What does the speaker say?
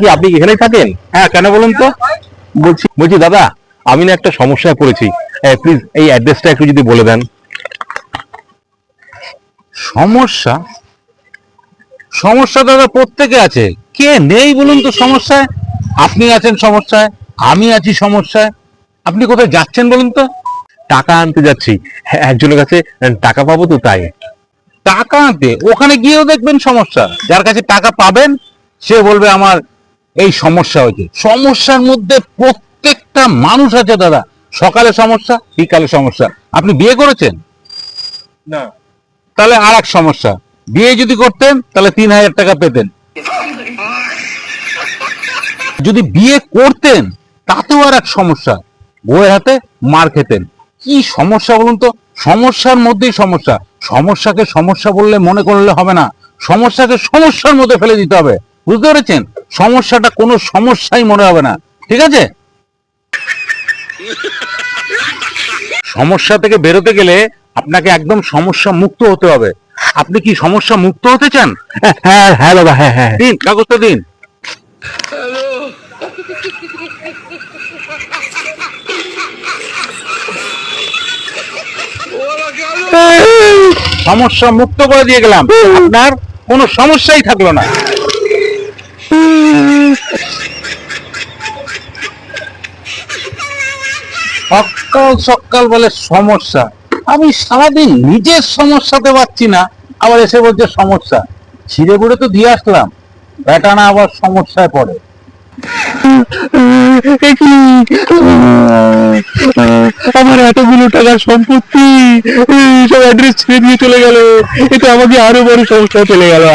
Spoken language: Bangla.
কি আপনি এখানেই থাকেন? হ্যাঁ, কেন বলুন তো? বলছি দাদা, আমি না একটা সমস্যায় পড়েছি, প্লিজ এই অ্যাড্রেসটা একটু যদি বলে দেন। সমস্যা? সমস্যা দাদা প্রত্যেকে আছে, কে নেই বলুন তো সমস্যায়? আপনি আছেন সমস্যায়, আমি আছি সমস্যায়। আপনি কোথায় যাচ্ছেন বলুন তো? টাকা আনতে যাচ্ছি, একজনের কাছে টাকা পাবো তো তাই। টাকা আনতে? ওখানে গিয়েও দেখবেন সমস্যা। যার কাছে টাকা পাবেন সে বলবে আমার এই সমস্যা হয়েছে। সমস্যার মধ্যে প্রত্যেকটা মানুষ আছে দাদা। সকালে সমস্যা, বিকালে সমস্যা। আপনি বিয়ে করেছেন? না। তাহলে আর এক সমস্যা। বিয়ে যদি করতেন তাহলে 3,000 টাকা পেতেন। যদি বিয়ে করতেন তাতেও আর এক সমস্যা, বউয়ের হাতে মার খেতেন। কি সমস্যা বলুন তো? সমস্যার মধ্যেই সমস্যা। সমস্যাকে সমস্যা বললে মনে করলে হবে না, সমস্যাকে সমস্যার মধ্যে ফেলে দিতে হবে। বুঝতে পেরেছেন? সমস্যাটা কোনো সমস্যাই মনে হবে না, ঠিক আছে? সমস্যা থেকে বেরোতে গেলে আপনাকে একদম সমস্যা মুক্ত হতে হবে। আপনি কি সমস্যা মুক্ত হতে চান? হ্যাঁ হ্যাঁ দাদা, হ্যাঁ হ্যাঁ। দিন, কাগজটা দিন। সমস্যা মুক্ত করে দিয়ে গেলাম, আপনার কোনো সমস্যাই থাকলো না। সকাল সকাল বলে সমস্যা। আমি সারাদিন নিজের সমস্যাতে পাচ্ছি না, আবার এসে বলছে সমস্যা। ছিঁড়ে গুড়ে তো দিয়ে আসলাম, বেটা না আবার সমস্যায় পড়ে। আমার এতগুলো টাকার সম্পত্তি সব অ্যাড্রেস ছেড়ে দিয়ে চলে গেল, এটা আমাকে আরো বড় সমস্যা চলে গেল।